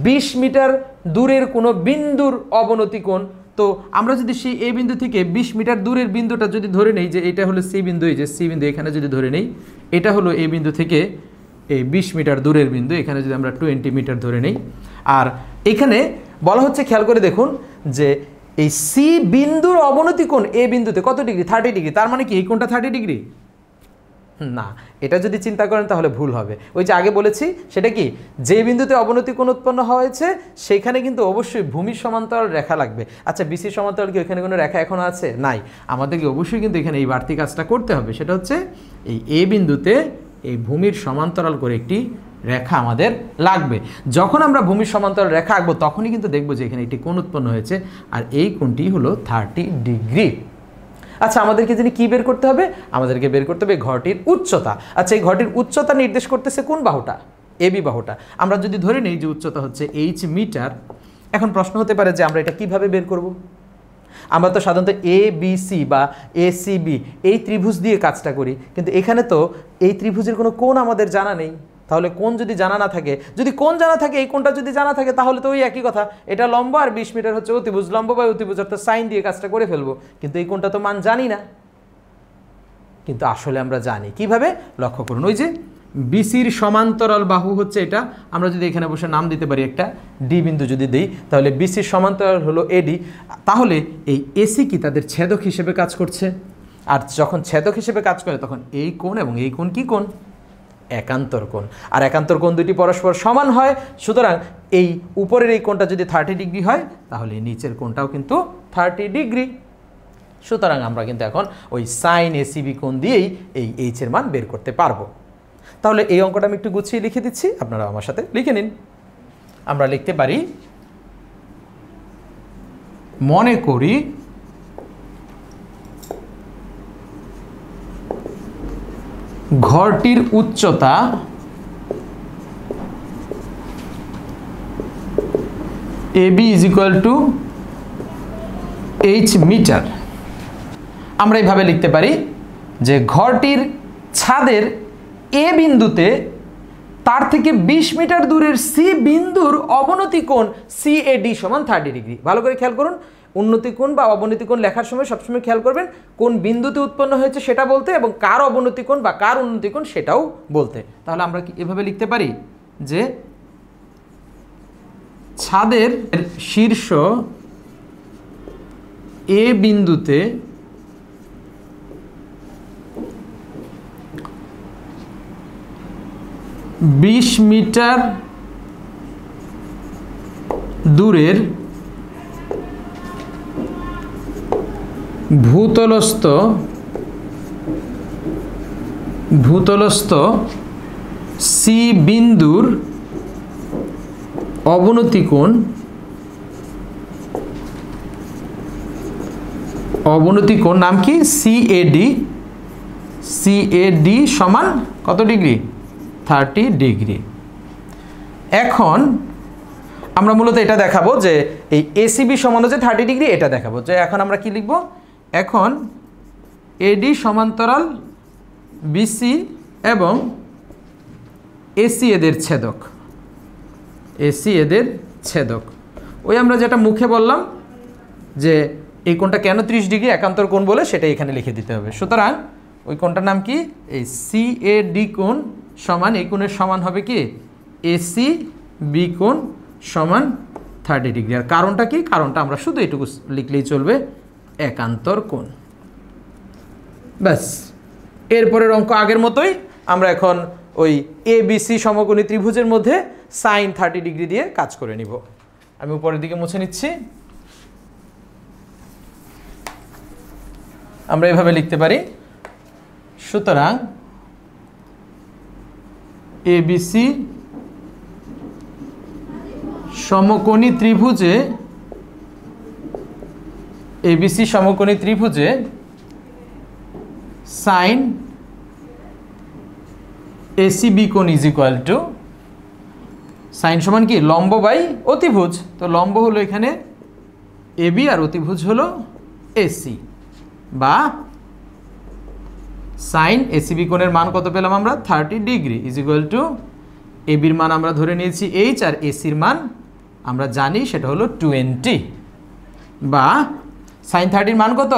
20 মিটার দূরের কোনো বিন্দুর অবনতি কোণ। তো আমরা যদি সেই এ বিন্দু থেকে 20 মিটার দূরের বিন্দুটা যদি ধরে নেই যে এটা হলো সি বিন্দু, এই যে সি বিন্দু এখানে যদি ধরে নেই, এটা হলো এ বিন্দু থেকে এই 20 মিটার দূরের বিন্দু, এখানে যদি আমরা 20 মিটার ধরে নেই। আর এখানে বলা হচ্ছে, খেয়াল করে দেখুন যে এই সি বিন্দুর অবনতি কোণ এ বিন্দুতে কত ডিগ্রি? 30 ডিগ্রি। তার মানে কি এই কোণটা 30 ডিগ্রি? না, এটা যদি চিন্তা করেন তাহলে ভুল হবে। ওই যে আগে বলেছি সেটা কি, যে বিন্দুতে অবনতি কোণ উৎপন্ন হয়েছে সেখানে কিন্তু অবশ্যই ভূমির সমান্তরাল রেখা লাগবে। আচ্ছা, বিসির সমান্তরাল কি এখানে কোনো রেখা এখনো আছে? নাই। আমাদেরকে অবশ্যই কিন্তু এখানে এই বাড়তি কাজটা করতে হবে, সেটা হচ্ছে এই এ বিন্দুতে এই ভূমির সমান্তরাল করে একটি রেখা আমাদের লাগবে। যখন আমরা ভূমির সমান্তরাল রেখা আঁকবো তখনই কিন্তু দেখবো যে এখানে একটি কোণ উৎপন্ন হয়েছে, আর এই কোণটি হলো 30 ডিগ্রি। আচ্ছা, আমাদেরকে যিনি কি বের করতে হবে? আমাদেরকে বের করতে হবে ঘরটির উচ্চতা। আচ্ছা, এই ঘরটির উচ্চতা নির্দেশ করতেছে কোন বাহুটা? এবি বাহুটা। আমরা যদি ধরে নিই যে উচ্চতা হচ্ছে h মিটার, এখন প্রশ্ন হতে পারে যে আমরা এটা কিভাবে বের করব? আমরা তো সাধারণত এ বি সি বা এ সি বি এই ত্রিভুজ দিয়ে কাজটা করি, কিন্তু এখানে তো এই ত্রিভুজের কোনো কোণ আমাদের জানা নেই। তাহলে কোণ যদি জানা না থাকে, যদি কোণ জানা থাকে, এই কোণটা যদি জানা থাকে, তাহলে তো ওই একই কথা, এটা লম্ব আর 20 মিটার হচ্ছে অতিভুজ, লম্ব বা অতিভুজ অর্থাৎ সাইন দিয়ে কাজটা করে ফেলবো। কিন্তু এই কোণটা তো মান জানি না, কিন্তু আসলে আমরা জানি। কিভাবে? লক্ষ্য করুন, ওই যে বিসির সমান্তরাল বাহু হচ্ছে এটা। আমরা যদি এখানে বসে নাম দিতে পারি একটা ডি বিন্দু যদি দিই, তাহলে বিসির সমান্তরাল হলো এডি। তাহলে এই এসি কি তাদের ছেদক হিসেবে কাজ করছে, আর যখন ছেদক হিসেবে কাজ করে তখন এই কোণ এবং এই কোণ কি কোণ? একান্তর কোণ। আর একান্তর কোণ দুটি পরস্পর সমান হয়। সুতরাং এই উপরের এই কোণটা যদি 30 ডিগ্রি হয় তাহলে নিচের কোণটাও কিন্তু 30 ডিগ্রি। সুতরাং আমরা কিন্তু এখন ওই সাইন এসিবি কোণ দিয়েই এই এইচ এর মান বের করতে পারবো। তাহলে এই অঙ্কটা আমি একটু গুছিয়ে লিখে দিচ্ছি, আপনারা আমার সাথে লিখে নিন। আমরা লিখতে পারি, মনে করি ঘরটির উচ্চতা A B is equal to H metre. আমরা এইভাবে লিখতে পারি যে ঘরটির ছাদের এ বিন্দুতে তার থেকে 20 মিটার দূরের সি বিন্দুর অবনতি কোণ সিএডি সমান 30 ডিগ্রি। ভালো করে খেয়াল করুন, উন্নতি কোণ বা অবনতি কোণ লেখার সময় সবসময় খেয়াল করবেন কোন বিন্দুতে উৎপন্ন হয়েছে সেটা বলতে, এবং কার অবনতি কোণ বা কার উন্নতি কোণ সেটাও বলতে। তাহলে আমরা কি এভাবে লিখতে পারি যে ছাদের শীর্ষ এ বিন্দুতে 20 মিটার দূরের ভূতলস্থ সি বিন্দুর অবনতি কোণ নাম কি? সিএডি সমান কত ডিগ্রি? 30 ডিগ্রি। এখন আমরা মূলত এটা দেখাবো যে এই এসিবি সমান হচ্ছে 30 ডিগ্রি, এটা দেখাবো যে এখন আমরা কি লিখব? এখন এডি সমান্তরাল বিসি এবং এসি এদের ছেদক। ওই আমরা যেটা মুখে বললাম যে এই কোণটা কেন 30 ডিগ্রি একান্তর কোণ বলে, সেটা এখানে লিখে দিতে হবে। সুতরাং ওই কোণটার নাম কি? এই সিএডি কোণ সমান, এই কোণের সমান হবে কি? এসি বি কোণ সমান 30 ডিগ্রি। আর কারণটা কি? কারণটা আমরা শুধু এইটুকু লিখলেই চলবে, একান্তর কোণ। ব্যাস, এরপরের অঙ্ক আগের মতোই। আমরা এখন ওই এবিসি সমকোণী ত্রিভুজের মধ্যে সাইন 30 ডিগ্রি দিয়ে কাজ করে নিব। আমি উপরের দিকে মুছে নিচ্ছি। আমরা এভাবে লিখতে পারি, সুতরাং এবিসি সমকোণী ত্রিভুজে সাইন এসিবি কোণ ইজ ইকুয়াল টু, সাইন সমান কি? লম্ব বাই অতিভুজ। তো লম্ব হলো এখানে এবি আর অতিভুজ হলো এসি, বা সাইন এসিবি কোণের মান কত পেলাম আমরা? 30 ডিগ্রি ইজ ইকুয়াল টু এবির মান আমরা ধরে নিয়েছি এইচ, আর এসির মান আমরা জানি সেটা হলো 20, বা সাইন 30 মান কত?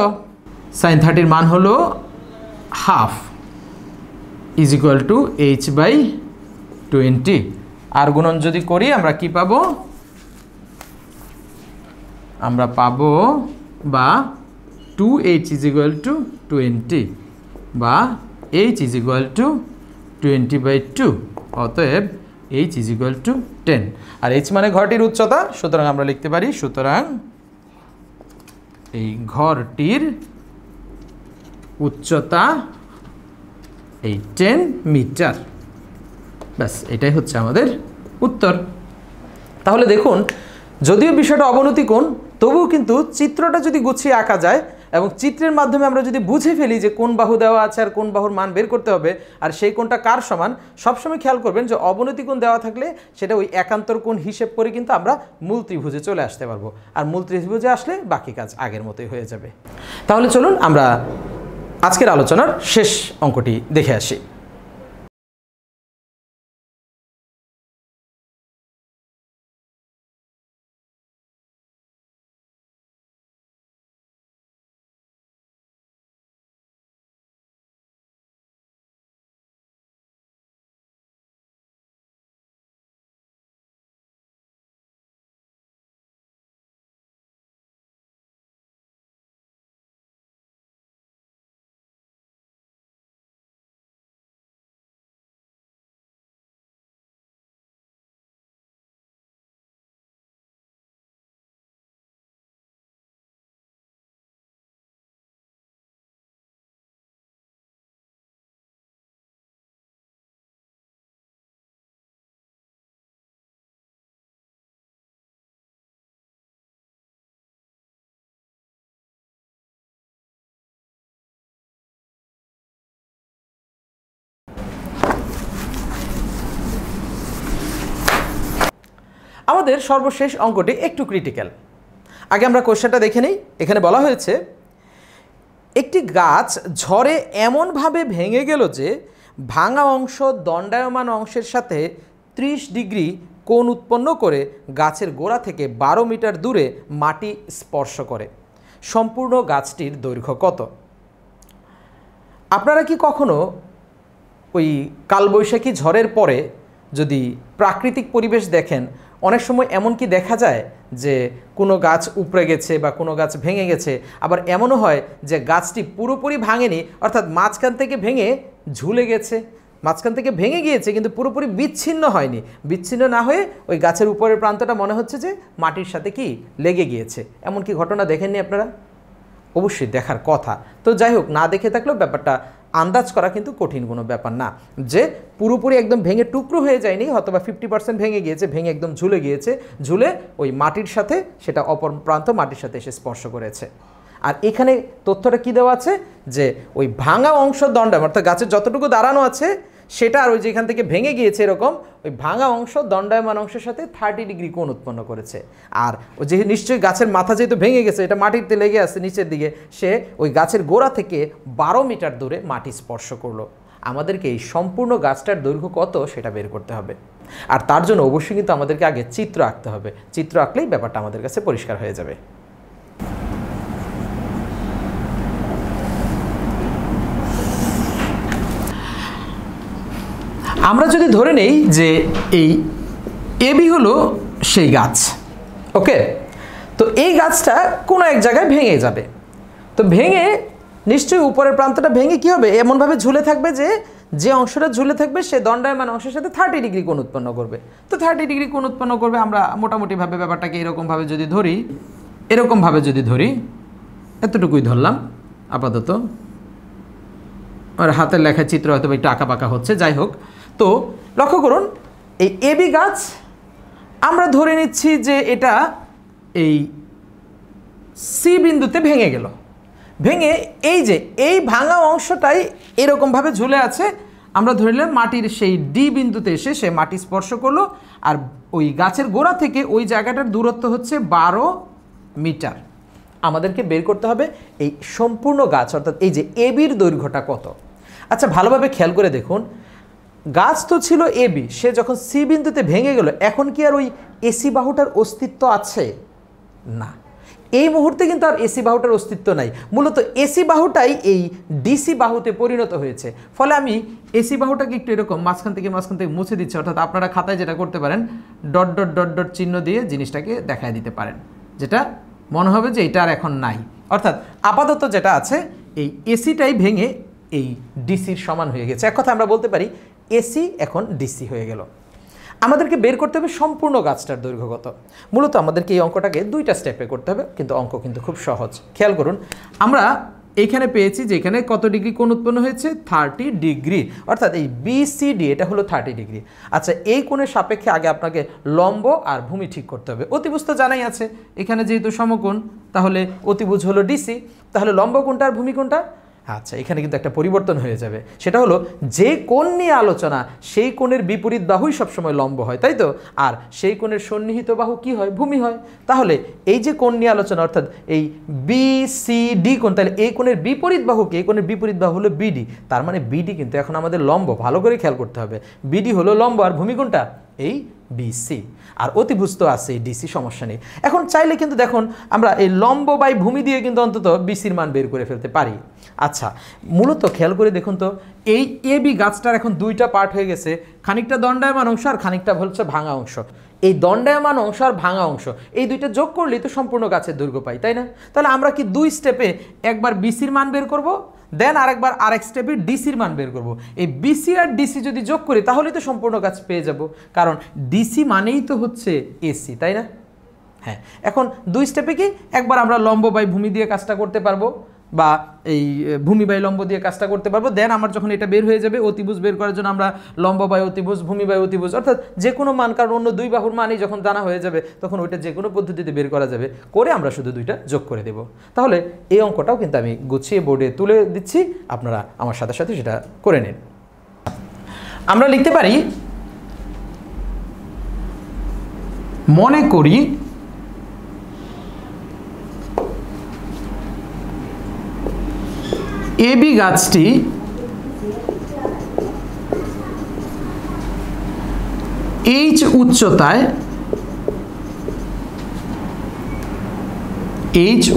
সাইন 30 মান হলো half is equal to H by 20। আর গুণন যদি করি আমরা কি পাবো? আমরা পাবো বা 2h ইজ ইকুয়াল টু 20, বা h ইজ ইকুয়াল টু 20/2। অতএব h ইজ ইকুয়াল টু 10। আর h মানে ঘরটির উচ্চতা, সুতরাং আমরা লিখতে পারি, সুতরাং এই ঘরটির উচ্চতা এই 10 মিটার। ব্যাস, এটাই হচ্ছে আমাদের উত্তর। তাহলে দেখুন, যদিও বিষয়টা অবনতি কোণ, তবুও কিন্তু চিত্রটা যদি গুছিয়ে আঁকা যায় এবং চিত্রের মাধ্যমে আমরা যদি বুঝে ফেলি যে কোন বাহু দেওয়া আছে আর কোন বাহুর মান বের করতে হবে আর সেই কোণটা কার সমান, সবসময় খেয়াল করবেন যে অবনতি কোণ দেওয়া থাকলে সেটা ওই একান্তর কোণ হিসেব করে কিন্তু আমরা মূল ত্রিভুজে চলে আসতে পারবো। আর মূল ত্রিভুজে আসলে বাকি কাজ আগের মতোই হয়ে যাবে। তাহলে চলুন আমরা আজকের আলোচনার শেষ অঙ্কটি দেখে আসি। আমাদের সর্বশেষ অঙ্কটি একটু ক্রিটিক্যাল। আগে আমরা কোশ্চেনটা দেখে নিই। এখানে বলা হয়েছে, একটি গাছ ঝড়ে এমনভাবে ভেঙে গেল যে ভাঙা অংশ দণ্ডায়মান অংশের সাথে 30 ডিগ্রি কোণ উৎপন্ন করে গাছের গোড়া থেকে 12 মিটার দূরে মাটি স্পর্শ করে। সম্পূর্ণ গাছটির দৈর্ঘ্য কত? আপনারা কি কখনো ওই কালবৈশাখী ঝড়ের পরে যদি প্রাকৃতিক পরিবেশ দেখেন, অনেক সময় এমন কি দেখা যায় যে কোনো গাছ উপড়ে গেছে বা কোনো গাছ ভেঙে গেছে, আবার এমনও হয় যে গাছটি পুরোপুরি ভাঙেনি, অর্থাৎ মাঝখান থেকে ভেঙে ঝুলে গেছে। মাঝখান থেকে ভেঙে গিয়েছে কিন্তু পুরোপুরি বিচ্ছিন্ন হয়নি। বিচ্ছিন্ন না হয়ে ওই গাছের উপরের প্রান্তটা মনে হচ্ছে যে মাটির সাথে কি লেগে গিয়েছে। এমন কি ঘটনা দেখেননি আপনারা? অবশ্যই দেখার কথা। তো যাই হোক, না দেখে থাকলেও ব্যাপারটা আন্দাজ করা কিন্তু কঠিন কোনো ব্যাপার না যে পুরোপুরি একদম ভেঙে টুকরো হয়ে যায়নি, অথবা 50% ভেঙে গিয়েছে, ভেঙে একদম ঝুলে গিয়েছে, ঝুলে ওই মাটির সাথে সেটা অপর প্রান্ত মাটির সাথে এসে স্পর্শ করেছে। আর এখানে তথ্যটা কি দেওয়া আছে যে ওই ভাঙা অংশ দণ্ডায়মান, অর্থাৎ গাছের যতটুকু দাঁড়ানো আছে সেটা আর ওই যে এখান থেকে ভেঙে গিয়েছে এরকম ওই ভাঙা অংশ দণ্ডায়মান অংশের সাথে 30 ডিগ্রি কোণ উৎপন্ন করেছে। আর ওই যে নিশ্চয়ই গাছের মাথা যেহেতু ভেঙে গেছে, এটা মাটিতে লেগে আছে নিচের দিকে, সে ওই গাছের গোড়া থেকে 12 মিটার দূরে মাটি স্পর্শ করলো। আমাদেরকে এই সম্পূর্ণ গাছটার দৈর্ঘ্য কত সেটা বের করতে হবে। আর তার জন্য অবশ্যই কিন্তু আমাদেরকে আগে চিত্র আঁকতে হবে। চিত্র আঁকলেই ব্যাপারটা আমাদের কাছে পরিষ্কার হয়ে যাবে। আমরা যদি ধরে নেই যে এই এবি হলো সেই গাছ, ওকে, তো এই গাছটা কোনো এক জায়গায় ভেঙে যাবে। তো ভেঙে নিশ্চয়ই উপরের প্রান্তটা ভেঙে কী হবে, এমনভাবে ঝুলে থাকবে যে যে অংশটা ঝুলে থাকবে সে দণ্ডায়মান অংশের সাথে 30 ডিগ্রি কোণ উৎপন্ন করবে। তো 30 ডিগ্রি কোণ উৎপন্ন করবে। আমরা মোটামুটিভাবে ব্যাপারটাকে এরকমভাবে যদি ধরি, এতটুকুই ধরলাম আপাতত। আর হাতের লেখার চিত্র হয়তো একটু আঁকা বাঁকা হচ্ছে, যাই হোক। তো লক্ষ্য করুন, এই এবি গাছ আমরা ধরে নিচ্ছি যে এটা এই সি বিন্দুতে ভেঙে গেল। ভেঙে এই যে এই ভাঙা অংশটাই এরকমভাবে ঝুলে আছে। আমরা ধরে নিলাম মাটির সেই ডি বিন্দুতে এসে সে মাটি স্পর্শ করলো। আর ওই গাছের গোড়া থেকে ওই জায়গাটার দূরত্ব হচ্ছে 12 মিটার। আমাদেরকে বের করতে হবে এই সম্পূর্ণ গাছ, অর্থাৎ এই যে এবির দৈর্ঘ্যটা কত। আচ্ছা, ভালোভাবে খেয়াল করে দেখুন, গাছ তো ছিল এবি, সে যখন সি বিন্দুতে ভেঙে গেল, এখন কি আর ওই এসি বাহুটার অস্তিত্ব আছে? না, এই মুহূর্তে কিন্তু আর এসি বাহুটার অস্তিত্ব নাই। মূলত এসি বাহুটাই এই ডিসি বাহুতে পরিণত হয়েছে। ফলে আমি এসি বাহুটাকে একটু এরকম মাঝখান থেকে মুছে দিচ্ছি। অর্থাৎ আপনারা খাতায় যেটা করতে পারেন, ডট ডট ডট ডট চিহ্ন দিয়ে জিনিসটাকে দেখায় দিতে পারেন, যেটা মনে হবে যে এটা আর এখন নাই। অর্থাৎ আপাতত যেটা আছে এই এসিটাই ভেঙে এই ডিসির সমান হয়ে গেছে। এক কথা আমরা বলতে পারি এসি এখন ডিসি হয়ে গেল। আমাদেরকে বের করতে হবে সম্পূর্ণ গাছটার দৈর্ঘ্য কত। মূলত আমাদেরকে এই অঙ্কটাকে 2টা স্টেপে করতে হবে, কিন্তু অঙ্ক কিন্তু খুব সহজ। খেয়াল করুন, আমরা এইখানে পেয়েছি যে এখানে কত ডিগ্রি কোণ উৎপন্ন হয়েছে, 30 ডিগ্রি। অর্থাৎ এই বিসিডি এটা হলো 30 ডিগ্রি। আচ্ছা, এই কোণের সাপেক্ষে আগে আপনাকে লম্ব আর ভূমি ঠিক করতে হবে। অতিভুজ তো জানাই আছে, এখানে যেহেতু সমকোণ তাহলে অতিভুজ হলো ডিসি, তাহলে লম্ব কোণটা আর ভূমি কোণটা। আচ্ছা, এখানে কিন্তু একটা পরিবর্তন হয়ে যাবে। সেটা হলো যে কোণ নিয়ে আলোচনা সেই কোণের বিপরীত বাহুই সবসময় লম্ব হয়, তাই তো? আর সেই কোণের সন্নিহিত বাহু কি হয়? ভূমি হয়। তাহলে এই যে কোণ নিয়ে আলোচনা, অর্থাৎ এই বিসিডি কোণ, তাহলে এই কোণের বিপরীত বাহু কি? এই কোণের বিপরীত বাহু হলো বিডি। তার মানে বিডি কিন্তু এখন আমাদের লম্ব। ভালো করে খেয়াল করতে হবে, বিডি হলো লম্ব আর ভূমি কোণটা এই বিসি। আর অতিভুজ তো আছে এই ডিসি, সমস্যা নেই। এখন চাইলে কিন্তু দেখুন আমরা এই লম্ব বাই ভূমি দিয়ে কিন্তু অন্তত বিসির মান বের করে ফেলতে পারি। আচ্ছা, মূলত খেয়াল করে দেখুন তো, এই এবি গাছটার এখন 2টা পার্ট হয়ে গেছে, খানিকটা দণ্ডায়মান অংশ আর খানিকটা হচ্ছে ভাঙা অংশ। এই দণ্ডায়মান অংশ আর ভাঙা অংশ এই 2টা যোগ করলেই তো সম্পূর্ণ গাছের দৈর্ঘ্য পাই, তাই না? তাহলে আমরা কি 2 স্টেপে একবার বিসির মান বের করব, দেন আরেকবার আরেক স্টেপে ডিসির মান বের করব। এই বিসি আর ডিসি যদি যোগ করি তাহলেই তো সম্পূর্ণ গাছ পেয়ে যাব, কারণ ডিসি মানেই তো হচ্ছে এসি, তাই না? হ্যাঁ, এখন 2 স্টেপে কি একবার আমরা লম্ব বাই ভূমি দিয়ে কাজটা করতে পারবো, বা এই ভূমি বাই লম্ব দিয়ে কাজটা করতে পারবো। দেন আমার যখন এটা বের হয়ে যাবে, অতিভুজ বের করার জন্য আমরা লম্ব বাই অতিভুজ, ভূমি বাই অতিভুজ, অর্থাৎ যে কোনো মান, কারণ অন্য 2 বাহুর মানই যখন জানা হয়ে যাবে তখন ওইটা যে কোনো পদ্ধতিতে বের করা যাবে, করে আমরা শুধু 2টা যোগ করে দেব। তাহলে এই অঙ্কটাও কিন্তু আমি গুছিয়ে বোর্ডে তুলে দিচ্ছি, আপনারা আমার সাথে সাথে সেটা করে নিন। আমরা লিখতে পারি, মনে করি এবি গাছটি এইচ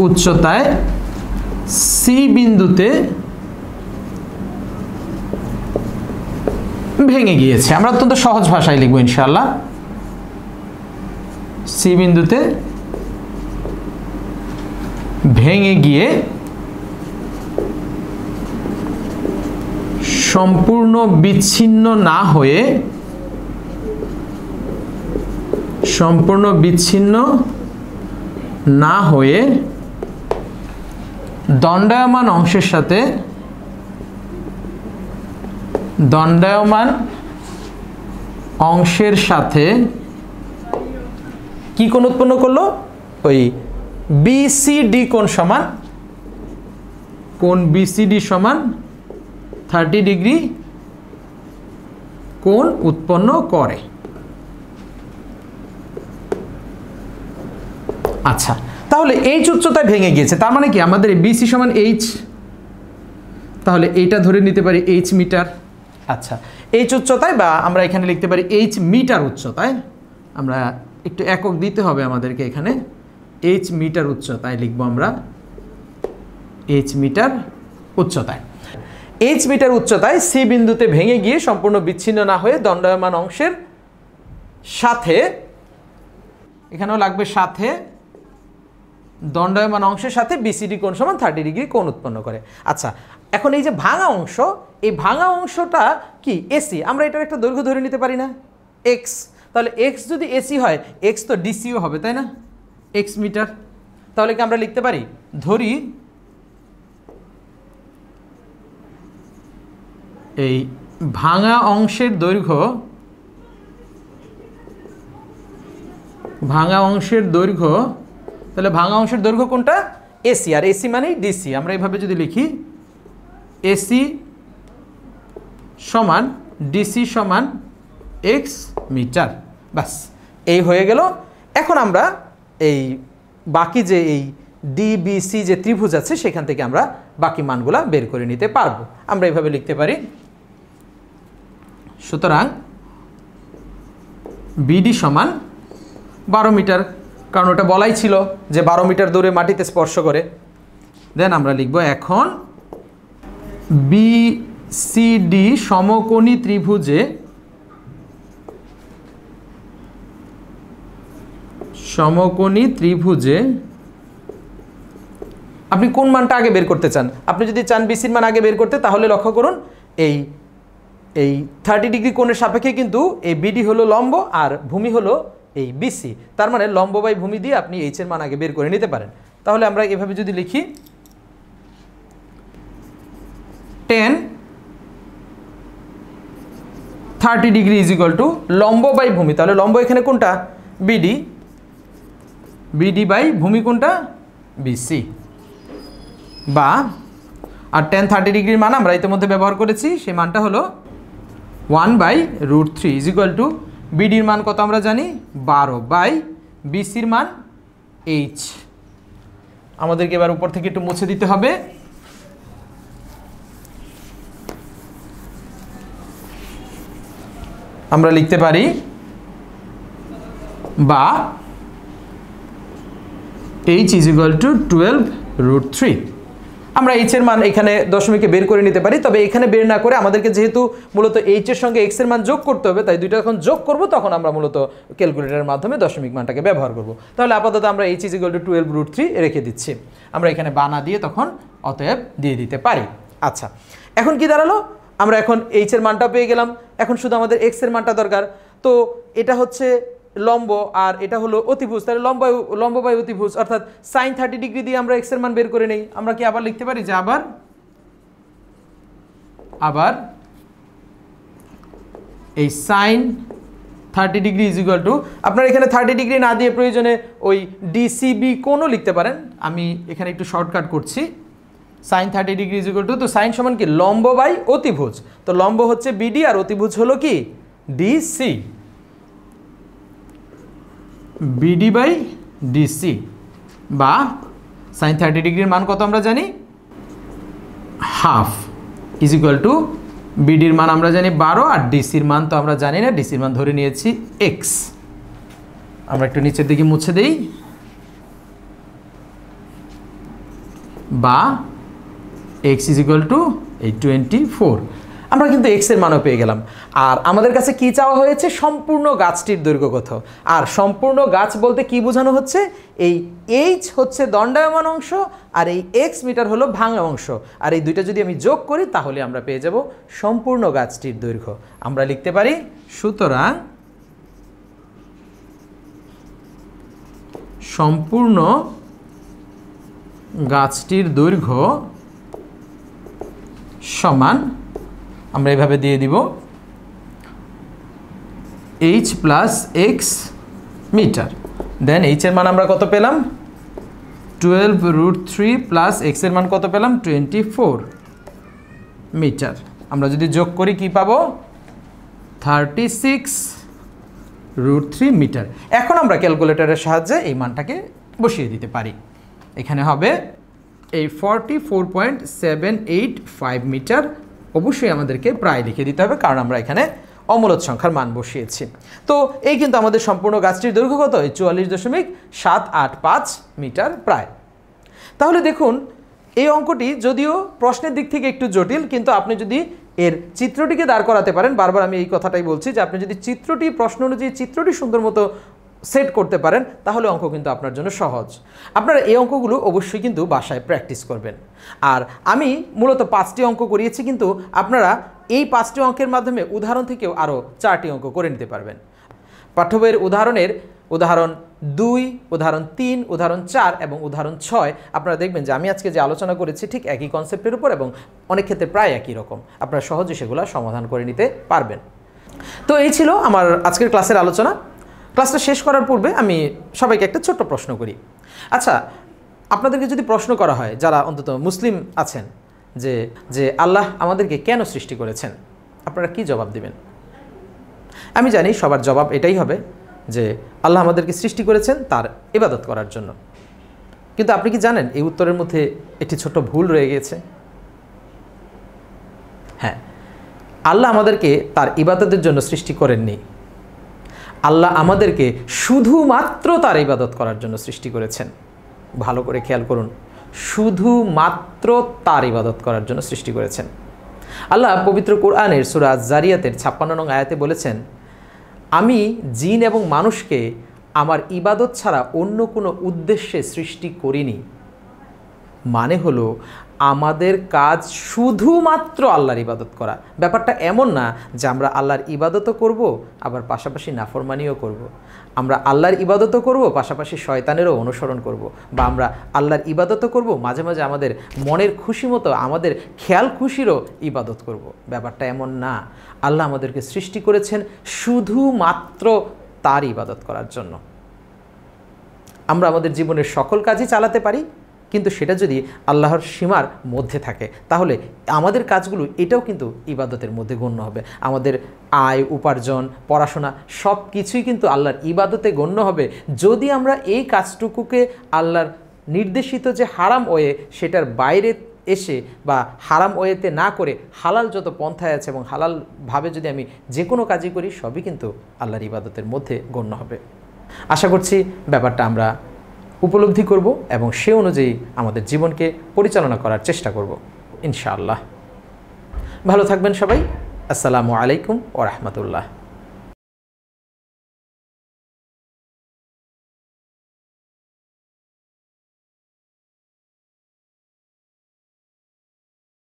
উচ্চতায় সি বিন্দুতে ভেঙে গিয়েছে। আমরা অত্যন্ত সহজ ভাষায় লিখব ইনশাআল্লাহ, সি বিন্দুতে ভেঙে গিয়ে সম্পূর্ণ বিচ্ছিন্ন না হয়ে দণ্ডায়মান অংশের সাথে কি কোণ উৎপন্ন করলো? ওই বিসিডি কোণ সমান, কোণ বিসিডি সমান 30 ডিগ্রি কোণ উৎপন্ন করে। আচ্ছা, তাহলে এইচ উচ্চতায় ভেঙে গিয়েছে, তার মানে কি আমাদের বিসি সমান এইচ, তাহলে এইটা ধরে নিতে পারি এইচ মিটার। আচ্ছা, এইচ উচ্চতায়, বা আমরা এখানে লিখতে পারি এইচ মিটার উচ্চতায়, আমরা একটু একক দিতে হবে আমাদেরকে এখানে, এইচ মিটার উচ্চতায় লিখবো আমরা, এইচ মিটার উচ্চতায়। এইচ মিটার উচ্চতায় সি বিন্দুতে ভেঙে গিয়ে সম্পূর্ণ বিচ্ছিন্ন না হয়ে দণ্ডায়মান অংশের সাথে, এখানেও লাগবে সাথে, দণ্ডায়মান অংশের সাথে বিসিডি কোণ সমান 30 ডিগ্রি কোণ উৎপন্ন করে। আচ্ছা, এখন এই যে ভাঙা অংশ, এই ভাঙা অংশটা কি এসি, আমরা এটার একটা দৈর্ঘ্য ধরে নিতে পারি না, এক্স। তাহলে এক্স যদি এসি হয়, এক্স তো ডিসিও হবে, তাই না, এক্স মিটার। তাহলে কি আমরা লিখতে পারি, ধরি এই ভাঙা অংশের দৈর্ঘ্য, তাহলে ভাঙা অংশের দৈর্ঘ্য কোনটা, এসি, আর এসি মানেই ডিসি। আমরা এইভাবে যদি লিখি এসি সমান ডিসি সমান এক্স মিটার, বাস এই হয়ে গেল। এখন আমরা এই বাকি যে এই ডিবিসি যে ত্রিভুজ আছে সেখান থেকে আমরা বাকি মানগুলা বের করে নিতে পারবো। আমরা এইভাবে লিখতে পারি, সুতরাং বিডি সমান 12 মিটার, কারণ ওটা বলাই ছিল যে 12 মিটার দূরে মাটিতে স্পর্শ করে। দেন আমরা লিখব এখন বিসিডি সমকোণী ত্রিভুজে আপনি কোন মানটা আগে বের করতে চান? আপনি যদি চান বিসির মান আগে বের করতে, তাহলে লক্ষ্য করুন এই 30 ডিগ্রি কোণের সাপেক্ষে কিন্তু এই বিডি হলো লম্ব আর ভূমি হলো এই বিসি, তার মানে লম্ব বাই ভূমি দিয়ে আপনি এইচ এর মান আগে বের করে নিতে পারেন। তাহলে আমরা এভাবে যদি লিখি tan 30 degree is equal to লম্ব বাই ভূমি, তাহলে লম্ব এখানে কোনটা, বিডি, বিডি বাই ভূমি কোনটা, বিসি, বা আর tan 30 ডিগ্রির মান আমরা ইতিমধ্যে ব্যবহার করেছি, সেই মানটা হলো 1/√3 ইজ ইকুয়াল টু বিডির মান কত আমরা জানি 12 বাই বিসির মান এইচ। আমাদেরকে এবার উপর থেকে একটু মুছে দিতে হবে, আমরা লিখতে পারি বা এইচ ইজ ইকুয়াল টু 12√3। আমরা এইচ এর মান এখানে দশমিকে বের করে নিতে পারি, তবে এখানে বের না করে আমাদেরকে যেহেতু মূলত এইচ এর সঙ্গে এক্স এর মান যোগ করতে হবে, তাই দুইটা যখন যোগ করব তখন আমরা মূলত ক্যালকুলেটরের মাধ্যমে দশমিক মানটাকে ব্যবহার করব। তাহলে আপাতত আমরা এইচ ইজ ইকুয়াল টু 12√3 রেখে দিচ্ছি, আমরা এখানে বানা দিয়ে তখন অতএব দিয়ে দিতে পারি। আচ্ছা, এখন কি দাঁড়ালো, আমরা এখন এইচ এর মানটা পেয়ে গেলাম, এখন শুধু আমাদের এক্স এর মানটা দরকার। তো এটা হচ্ছে লম্ব আর এটা হলো অতিভুজ, তাহলে লম্ব বাই অতিভুজ অর্থাৎ sin 30 ডিগ্রি দিয়ে আমরা এক্স এর মান বের করে নেই। আমরা কি আবার লিখতে পারি যে আবার এই sin 30 degree is equal two, আপনারা এখানে 30 ডিগ্রি না দিয়ে প্রয়োজনে ওই ডিসিবি কোণও লিখতে পারেন, আমি এখানে একটু শর্টকাট করছি। sin 30 degree is equal two, তো sin সমান কি লম্ব বাই অতিভুজ, তো লম্ব হচ্ছে বিডি আর অতিভুজ হলো কি ডিসি, বিডি বাই ডিসি, বা sin 30 ডিগ্রির মান কত আমরা জানি হাফ ইজ ইকুয়াল টু বিডির মান আমরা জানি 12 আর ডিসির মান তো আমরা জানি না, ডিসির মান ধরে নিয়েছি এক্স। আমরা একটু নিচের দিকে মুছে দেই, বা এক্স ইজ ইকুয়াল টু এই 24। আমরা কিন্তু এক্স এর মানও পেয়ে গেলাম। আর আমাদের কাছে কি চাওয়া হয়েছে? সম্পূর্ণ গাছটির দৈর্ঘ্য কত। আর সম্পূর্ণ গাছ বলতে কি বোঝানো হচ্ছে? এই এইচ হচ্ছে দণ্ডায়মান অংশ আর এই এক্স মিটার হলো ভাঙা অংশ, আর এই দুইটা যদি আমি যোগ করি তাহলে আমরা পেয়ে যাব সম্পূর্ণ গাছটির দৈর্ঘ্য। আমরা লিখতে পারি সুতরাং সম্পূর্ণ গাছটির দৈর্ঘ্য সমান, আমরা এভাবে দিয়ে দিব এইচ প্লাস এক্স মিটার। দেন এইচ এর মান আমরা কত পেলাম? 12√3 প্লাস এক্স এর মান কত পেলাম? 24 মিটার। আমরা যদি যোগ করি কি পাবো? 36√3 মিটার। এখন আমরা ক্যালকুলেটরের সাহায্যে এই মানটাকে বসিয়ে দিতে পারি। এখানে হবে এই 44.785 মিটার। অবশ্যই আমাদেরকে প্রায় লিখে দিতে হবে, কারণ আমরা এখানে অমূলদ সংখ্যার মান বসিয়েছি। তো এই কিন্তু আমাদের সম্পূর্ণ গাছটির দৈর্ঘ্য কত? 44.785 মিটার প্রায়। তাহলে দেখুন, এই অঙ্কটি যদিও প্রশ্নের দিক থেকে একটু জটিল, কিন্তু আপনি যদি এর চিত্রটিকে দাঁড় করাতে পারেন, বারবার আমি এই কথাটাই বলছি যে আপনি যদি চিত্রটি, প্রশ্ন অনুযায়ী চিত্রটি সুন্দর মতো সেট করতে পারেন, তাহলে অঙ্ক কিন্তু আপনার জন্য সহজ। আপনারা এই অঙ্কগুলো অবশ্যই কিন্তু বাসায় প্র্যাকটিস করবেন। আর আমি মূলত 5টি অঙ্ক করিয়েছি, কিন্তু আপনারা এই 5টি অঙ্কের মাধ্যমে উদাহরণ থেকেও আরও 4টি অঙ্ক করে নিতে পারবেন। পাঠ্য বইয়ের উদাহরণের উদাহরণ 2, উদাহরণ 3, উদাহরণ 4 এবং উদাহরণ 6 আপনারা দেখবেন যে আমি আজকে যে আলোচনা করেছি ঠিক একই কনসেপ্টের উপর এবং অনেক ক্ষেত্রে প্রায় একই রকম। আপনারা সহজে সেগুলো সমাধান করে নিতে পারবেন। তো এই ছিল আমার আজকের ক্লাসের আলোচনা। ক্লাসটা শেষ করার পূর্বে আমি সবাইকে একটা ছোট্ট প্রশ্ন করি। আচ্ছা, আপনাদেরকে যদি প্রশ্ন করা হয়, যারা অন্তত মুসলিম আছেন, যে আল্লাহ আমাদেরকে কেন সৃষ্টি করেছেন, আপনারা কি জবাব দিবেন? আমি জানি সবার জবাব এটাই হবে যে আল্লাহ আমাদেরকে সৃষ্টি করেছেন তার ইবাদত করার জন্য। কিন্তু আপনি কি জানেন এই উত্তরের মধ্যে একটি ছোট্ট ভুল রয়ে গেছে? হ্যাঁ, আল্লাহ আমাদেরকে তার ইবাদতের জন্য সৃষ্টি করেননি। আল্লাহ আমাদেরকে শুধুমাত্র তার ইবাদত করার জন্য সৃষ্টি করেছেন। ভালো করে খেয়াল করুন, শুধুমাত্র তার ইবাদত করার জন্য সৃষ্টি করেছেন। আল্লাহ পবিত্র কোরআনের সূরা আয-যারিয়াতের 56 নং আয়াতে বলেছেন, আমি জিন এবং মানুষকে আমার ইবাদত ছাড়া অন্য কোনো উদ্দেশ্যে সৃষ্টি করিনি। মানে হলো আমাদের কাজ শুধুমাত্র আল্লাহর ইবাদত করা। ব্যাপারটা এমন না যে আমরা আল্লাহর ইবাদতও করব আবার পাশাপাশি নাফরমানিও করব। আমরা আল্লাহর ইবাদতও করব পাশাপাশি শয়তানেরও অনুসরণ করব, বা আমরা আল্লাহর ইবাদতও করব মাঝে মাঝে আমাদের মনের খুশি মতো আমাদের খেয়াল খুশিরও ইবাদত করব। ব্যাপারটা এমন না। আল্লাহ আমাদেরকে সৃষ্টি করেছেন শুধুমাত্র তার ইবাদত করার জন্য। আমরা আমাদের জীবনের সকল কাজই চালাতে পারি, কিন্তু সেটা যদি আল্লাহর সীমার মধ্যে থাকে তাহলে আমাদের কাজগুলো এটাও কিন্তু ইবাদতের মধ্যে গণ্য হবে। আমাদের আয় উপার্জন পড়াশোনা সব কিছুই কিন্তু আল্লাহর ইবাদতে গণ্য হবে যদি আমরা এই কাজটুকুকে আল্লাহর নির্দেশিত যে হারাম ওয়ে সেটার বাইরে এসে বা হারাম ওয়েতে না করে হালাল যত পন্থায় আছে এবং হালালভাবে যদি আমি যে কোনো কাজই করি সবই কিন্তু আল্লাহর ইবাদতের মধ্যে গণ্য হবে। আশা করছি ব্যাপারটা আমরা উপলব্ধি করব এবং সে অনুযায়ী আমাদের জীবনকে পরিচালনা করার চেষ্টা করব ইনশাআল্লাহ। ভালো থাকবেন সবাই। আসসালামু আলাইকুম ওয়া রাহমাতুল্লাহ।